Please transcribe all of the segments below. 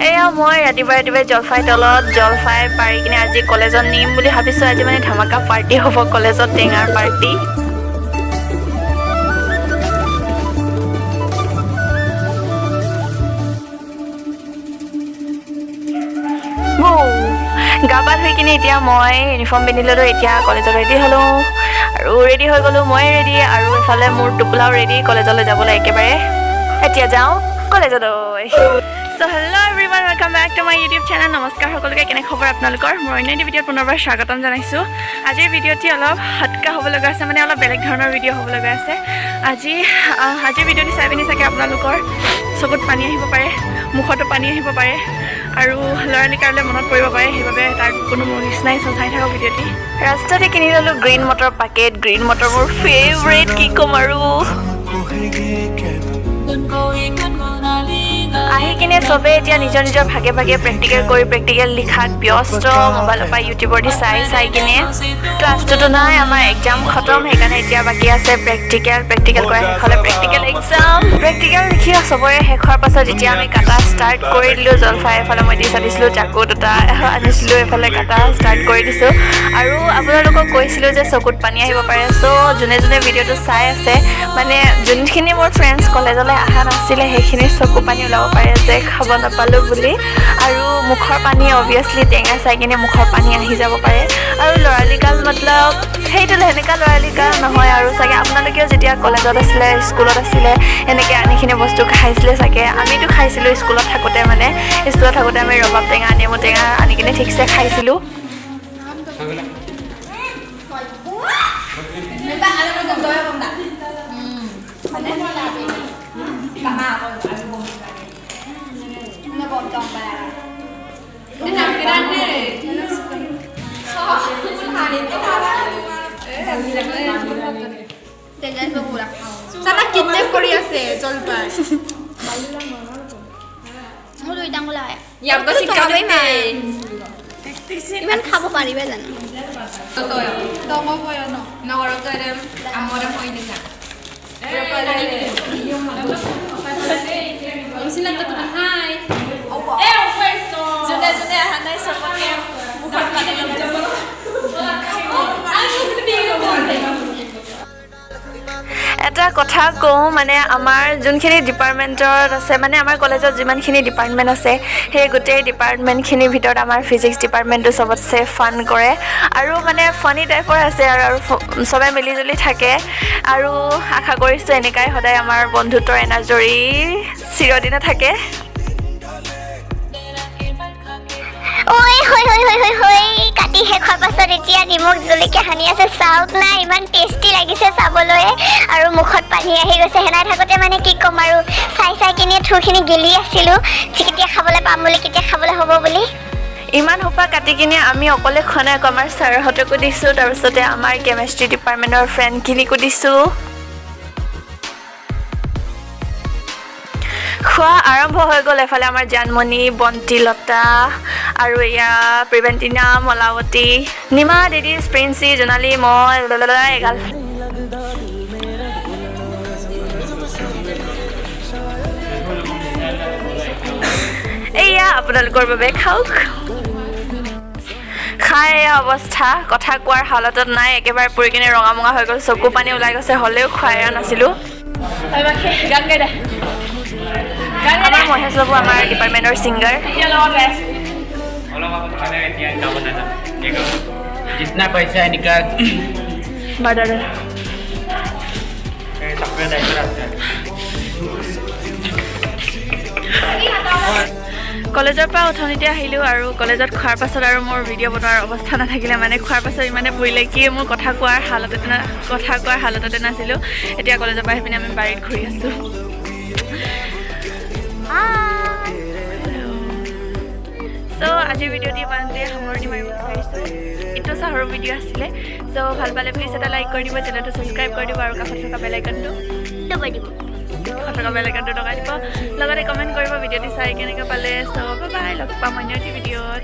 এয়া মই ৰাতিপুৱা জলফাই তলত জলফাই পাৰি কিনে আজি কলেজত নিম বুলি ভাবিছোঁ। আজি মানে ধামাকা পাৰ্টি হ'ব কলেজত, টেঙাৰ পাৰ্টি। গা পা ধুই কিনে এতিয়া মই ইউনিফৰ্ম পিন্ধি ল'লোঁ। এতিয়া কলেজত ৰেডি হ'লোঁ আৰু ৰেডি হৈ গ'লোঁ, মই ৰেডি আৰু ইফালে মোৰ টোপোলাও ৰেডি কলেজলৈ যাবলৈ একেবাৰে। এতিয়া যাওঁ কলেজলৈ। So' hello' everyone, welcome back to my YouTube channel. নমস্কাৰ সকলোকে, কেনে খবৰ আপোনালোকৰ? মই অন্য এটি ভিডিঅ'ত পুনৰবাৰ স্বাগতম জনাইছোঁ। আজিৰ ভিডিঅ'টি অলপ হটকা হ'ব লগা আছে, মানে অলপ বেলেগ ধৰণৰ ভিডিঅ' হ'ব লগা আছে। আজিৰ ভিডিঅ'টি চাই পিনি চাগে আপোনালোকৰ চকুত পানী আহিব পাৰে, মুখতো পানী আহিব পাৰে আৰু ল'ৰালিকালৈ মনত পৰিব পাৰে, সেইবাবে তাৰ কোনো মোৰ নিচিনাই চাই থাকক ভিডিঅ'টি। ৰাস্তাতে কিনি ল'লোঁ green motor packet. Green motor মোৰ ফেভৰেট, কি ক'ম আৰু। আহি কিনে চবে এতিয়া নিজৰ নিজৰ ভাগে ভাগে প্ৰেক্টিকেল কৰি প্ৰেক্টিকেল লিখাত ব্যস্ত। মোবাইলৰ পৰা ইউটিউবৰ দি চাই কিনে। ক্লাছটোতো নাই, আমাৰ এক্সাম খতম, সেইকাৰণে এতিয়া বাকী আছে প্ৰেক্টিকেল কৰা শেষ হ'লে প্ৰেক্টিকেল এক্সাম। প্ৰেক্টিকেল লিখি চবৰে শেষ হোৱাৰ পাছত এতিয়া আমি কাটা ষ্টাৰ্ট কৰি দিলোঁ। জলফাই এফালে মই দি দিছিলোঁ, চাকু দুটা আনিছিলোঁ, এফালে কাটা ষ্টাৰ্ট কৰি দিছোঁ। আৰু আপোনালোকক কৈছিলোঁ যে চকুত পানী আহিব পাৰে। চ' যোনে যোনে ভিডিঅ'টো চাই আছে, মানে যোনখিনি মোৰ ফ্ৰেণ্ডছ কলেজলৈ অহা নাছিলে সেইখিনি চকু পানী ওলাব পাৰে যে খাব নাপালোঁ বুলি। আৰু মুখৰ পানী অভিয়াছলি টেঙা চাই কিনে মুখৰ পানী আহি যাব পাৰে। আৰু ল'ৰালিকাল মতলব সেইটো সেনেকুৱা ল'ৰালিকাল নহয় আৰু চাগে আপোনালোকেও যেতিয়া কলেজত আছিলে, স্কুলত আছিলে, এনেকৈ আনিখিনি বস্তু খাইছিলে চাগে। আমিতো খাইছিলোঁ স্কুলত থাকোঁতে আমি ৰবাব টেঙা, নেমু টেঙা আনি কিনে ঠিকছে খাইছিলোঁ। Sana kidnap কৰি আছে জলপাই। মোৰ দুইটা মোলা ইয়াৰ তো শিকাবই নাই। ইমান খাব পাৰিবে জানো? Tama po yan, no? Nakaro ka rin. Amora mo yun na. Pero pala ang sila tatutan, hi! Opo. Pwesto! Zune, hanay sa pakiya. Mukhang panalang dyan. Ano hindi mo? এটা কথা কওঁ, মানে আমাৰ যোনখিনি ডিপাৰ্টমেণ্টত আছে, মানে আমাৰ কলেজত যিমানখিনি ডিপাৰ্টমেণ্ট আছে, সেই গোটেই ডিপাৰ্টমেণ্টখিনিৰ ভিতৰত আমাৰ ফিজিক্স ডিপাৰ্টমেণ্টটো চবতছে ফান কৰে আৰু মানে ফানি টাইপৰ আছে আৰু চবে মিলিজুলি থাকে। আৰু আশা কৰিছোঁ এনেকুৱাই সদায় আমাৰ বন্ধুত্বৰ এনাজৰী চিৰদিনে থাকে। কাটি শেষ হোৱাৰ পাছত এতিয়া নিমখ জলকীয়া সানি আছে, চাওক না ইমান টেষ্টি লাগিছে চাবলৈ আৰু মুখত পানী আহি গৈছে। সেনাই থাকোঁতে মানে কি ক'ম আৰু, চাই কিনে থুৰখিনি গেলি আছিলোঁ, কেতিয়া খাবলৈ পাম বুলি, কেতিয়া খাবলৈ হ'ব বুলি। ইমান সোপা কাটি কিনে আমি অকলে খোৱা নাই, আমাৰ ছাৰহঁতকো দিছোঁ, তাৰপিছতে আমাৰ কেমেষ্ট্ৰি ডিপাৰ্টমেণ্টৰ ফ্ৰেণ্ডখিনিকো দিছোঁ। খোৱা আৰম্ভ হৈ গ'ল। এফালে আমাৰ জানমণি, বন্তিলতা আৰু এয়া প্ৰিভেণ্টিনা, মলাৱতী, নিমা, দিদি, প্ৰিন্সি, জোনালী, মই এগাল। এয়া আপোনালোকৰ বাবে খাওক। খাই অৱস্থা, কথা কোৱাৰ হালতত নাই, একেবাৰে পুৰি কিনে ৰঙা মঙা হৈ গ'ল, চকু পানী ওলাই গৈছে, হ'লেও খুৱাই এৰা নাছিলোঁ। আমাৰ মহেশ বাবু আমাৰ ডিপাৰ্টমেণ্টৰ ছিংগাৰ। जितना पैसा है निकाल কলেজৰ পৰা উঠনিতে আহিলোঁ আৰু কলেজত খোৱাৰ পাছত আৰু মোৰ ভিডিঅ' বনোৱাৰ অৱস্থা নাথাকিলে, মানে খোৱাৰ পাছত ইমানে পৰিলে কি মোৰ কথা কোৱাৰ হালততে নাছিলোঁ। এতিয়া কলেজৰ পৰা আহি পিনে আমি বাৰীত ঘূৰি আছোঁ। চ' আজিৰ ভিডিঅ'টি ইমানতে সামৰণি মাৰিব বিচাৰিছোঁ। এইটো সৰু ভিডিঅ' আছিলে। চ' ভাল পালে প্লিজ এটা লাইক কৰি দিব, চেনেলটো ছাবস্ক্ৰাইব কৰি দিব আৰু কাষত থকা বেল আইকনটো দবাই দিব, লগাই দিব, লগতে কমেণ্ট কৰিব ভিডিঅ'টি চাই কেনেকৈ পালে। চ' বাই, লগ পাম অন্য এটি ভিডিঅ'ত।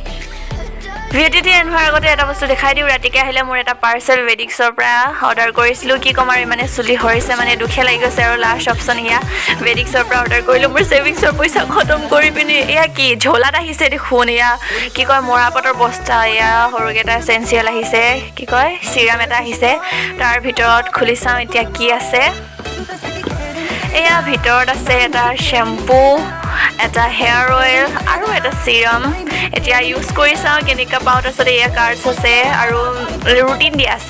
ভিডিঅ'টি এণ্ড হোৱাৰ আগতে এটা বস্তু দেখাই দিওঁ ৰাতিকে আহিলে মোৰ এটা পাৰ্চেল ৱেডিক্সৰ পৰা অৰ্ডাৰ কৰিছিলোঁ কি ক'ম আৰু ইমানে চুলি সৰিছে মানে দুখে লাগি গৈছে আৰু লাষ্ট অপশ্যন এয়া ৱেডিক্সৰ পৰা অৰ্ডাৰ কৰিলোঁ মোৰ ছেভিংছৰ পইচা খতম কৰি পিনি এয়া কি ঝোলাত আহিছে দেখোন এয়া কি কয় মৰাপাটৰ বস্তা এয়া সৰুকেইটা এচেঞ্চিয়েল আহিছে কি কয় চিৰাম এটা আহিছে তাৰ ভিতৰত খুলি চাওঁ এতিয়া কি আছে এয়া ভিতৰত আছে এটা শ্বেম্পু এটা হেয়াৰ অইল আৰু এটা চিৰাম এতিয়া ইউজ কৰি চাওঁ কেনেকুৱা পাওঁ তাৰপিছত এয়া কাৰ্ডছ আছে আৰু ৰুটিন দিয়া আছে